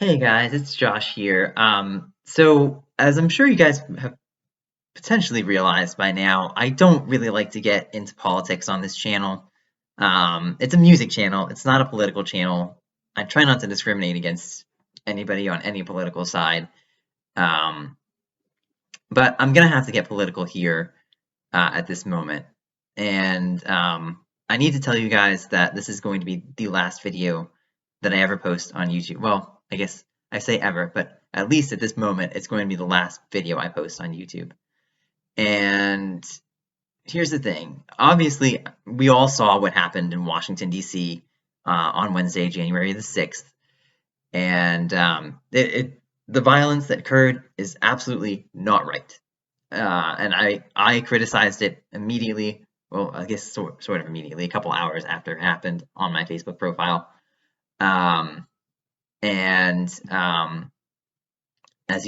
Hey guys, it's Josh here. So as I'm sure you guys have potentially realized by now, I don't really like to get into politics on this channel. It's a music channel, it's not a political channel. I try not to discriminate against anybody on any political side. Um, but I'm gonna have to get political here at this moment. And I need to tell you guys that this is going to be the last video that I ever post on YouTube. Well, I guess I say ever, but at least at this moment, it's going to be the last video I post on YouTube. And here's the thing. Obviously, we all saw what happened in Washington, D.C. On Wednesday, January the 6th. And the violence that occurred is absolutely not right. And I criticized it immediately. Well, I guess sort of immediately, a couple hours after it happened on my Facebook profile. And as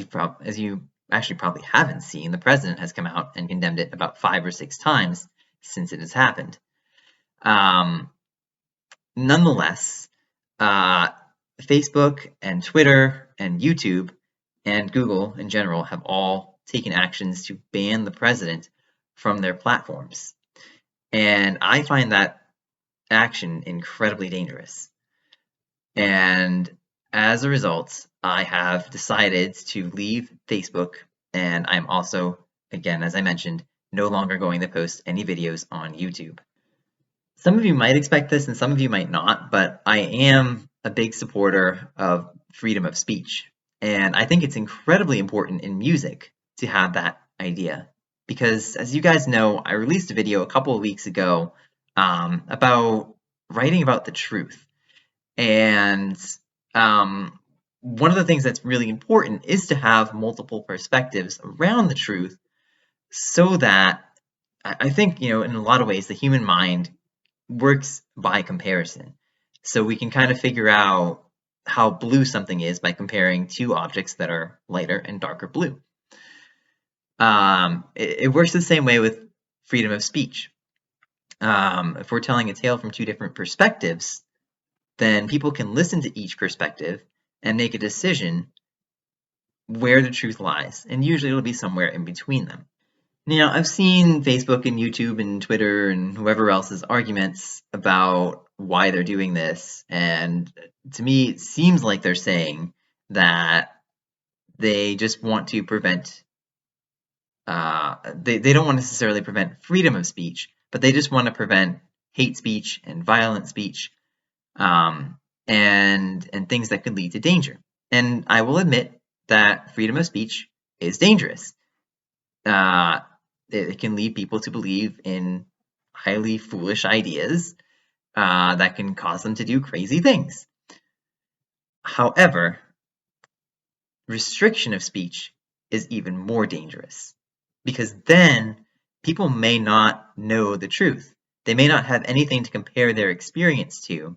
you actually probably haven't seen, the president has come out and condemned it about 5 or 6 times since it has happened. Nonetheless, Facebook and Twitter and YouTube and Google in general have all taken actions to ban the president from their platforms. And I find that action incredibly dangerous. And as a result, I have decided to leave Facebook, and I'm also, again, as I mentioned, no longer going to post any videos on YouTube. Some of you might expect this and some of you might not, but I am a big supporter of freedom of speech. And I think it's incredibly important in music to have that idea. Because as you guys know, I released a video a couple of weeks ago about writing about the truth. And one of the things that's really important is to have multiple perspectives around the truth so that I think, in a lot of ways, the human mind works by comparison. So we can kind of figure out how blue something is by comparing two objects that are lighter and darker blue. It works the same way with freedom of speech. If we're telling a tale from two different perspectives, then people can listen to each perspective and make a decision where the truth lies. And usually it'll be somewhere in between them. Now, I've seen Facebook and YouTube and Twitter and whoever else's arguments about why they're doing this. And to me, it seems like they're saying that they just want to prevent, they don't want to necessarily prevent freedom of speech, but they just want to prevent hate speech and violent speech and things that could lead to danger. And I will admit that freedom of speech is dangerous. It can lead people to believe in highly foolish ideas that can cause them to do crazy things. However, restriction of speech is even more dangerous because then people may not know the truth. They may not have anything to compare their experience to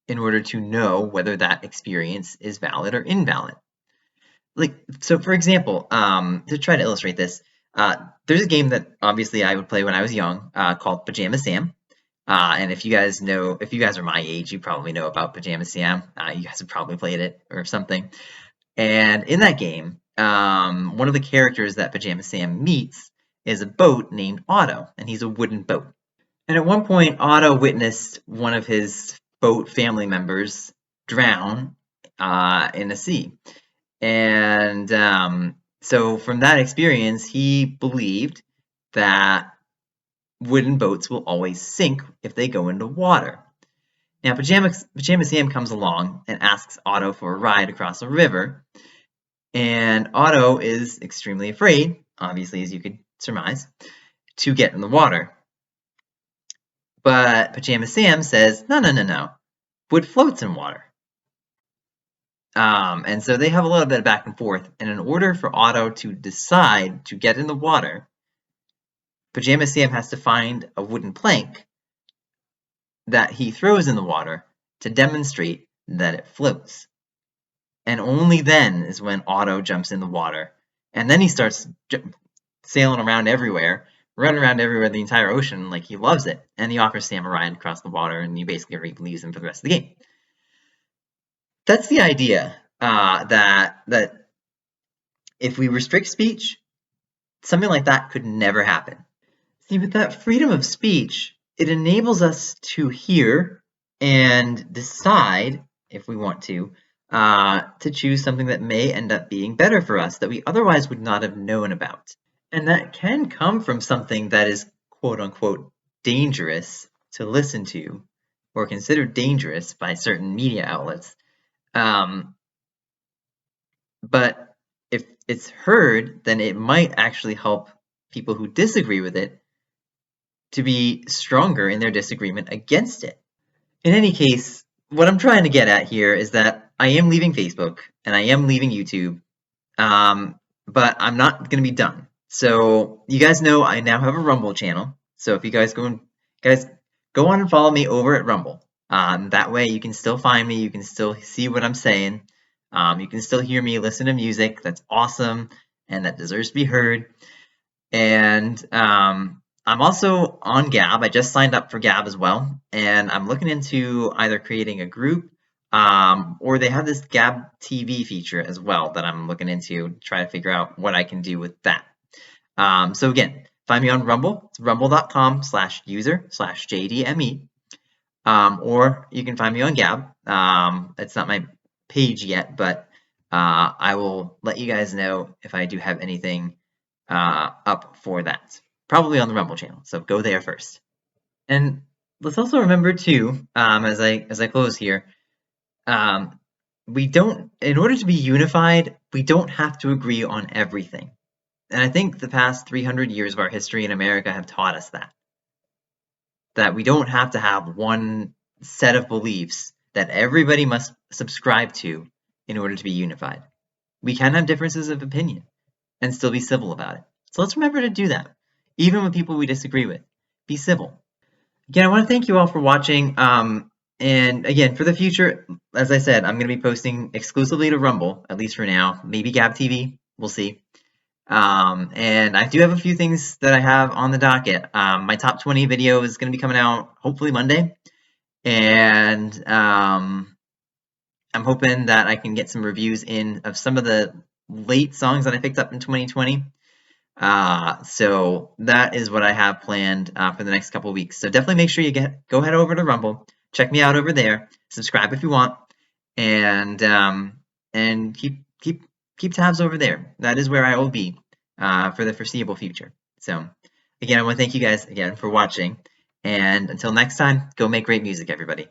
in order to know whether that experience is valid or invalid. So for example, to try to illustrate this, there's a game that obviously I would play when I was young called Pajama Sam. And if you guys are my age, you probably know about Pajama Sam. You guys have probably played it or something. And in that game, one of the characters that Pajama Sam meets is a boat named Otto, and he's a wooden boat. And at one point, Otto witnessed one of his boat family members drown in the sea. And so from that experience, he believed that wooden boats will always sink if they go into water. Now, Pajama Sam comes along and asks Otto for a ride across a river. And Otto is extremely afraid, obviously, as you could surmise, to get in the water. But Pajama Sam says, no. Wood floats in water. And so they have a little bit of back and forth. And in order for Otto to decide to get in the water, Pajama Sam has to find a wooden plank that he throws in the water to demonstrate that it floats. And only then is when Otto jumps in the water. And then he starts sailing around everywhere, running around everywhere, the entire ocean, like he loves it. And he offers Sam a ride across the water, and he basically leaves him for the rest of the game. That's the idea, that if we restrict speech, something like that could never happen. See, with that freedom of speech, it enables us to hear and decide, if we want to choose something that may end up being better for us that we otherwise would not have known about. And that can come from something that is quote unquote dangerous to listen to or considered dangerous by certain media outlets. Um, but if it's heard, then it might actually help people who disagree with it to be stronger in their disagreement against it. In any case, what I'm trying to get at here is that I am leaving Facebook and I am leaving YouTube, um, but I'm not going to be done. So you guys know I now have a Rumble channel. So if you guys go on and follow me over at Rumble. That way you can still find me. You can still see what I'm saying. You can still hear me listen to music. That's awesome and that deserves to be heard. And I'm also on Gab. I just signed up for Gab as well, and I'm looking into either creating a group, or they have this Gab TV feature as well that I'm looking into to try to figure out what I can do with that. So again, find me on Rumble. It's rumble.com/user/JDME. Or you can find me on Gab. It's not my page yet, but I will let you guys know if I do have anything up for that. Probably on the Rumble channel, so go there first. And let's also remember too, as I close here, we don't, in order to be unified, we don't have to agree on everything. And I think the past 300 years of our history in America have taught us that we don't have to have one set of beliefs that everybody must subscribe to in order to be unified. We can have differences of opinion and still be civil about it. So let's remember to do that, even with people we disagree with. Be civil. Again, I want to thank you all for watching. And again, for the future, as I said, I'm going to be posting exclusively to Rumble, at least for now. Maybe Gab TV, we'll see. And I do have a few things that I have on the docket. My top 20 video is going to be coming out hopefully Monday. And I'm hoping that I can get some reviews in of some of the late songs that I picked up in 2020. So that is what I have planned for the next couple of weeks. So definitely make sure you go head over to Rumble, check me out over there, subscribe if you want, and keep tabs over there. That is where I will be for the foreseeable future. So again, I want to thank you guys again for watching, and until next time, go make great music, everybody.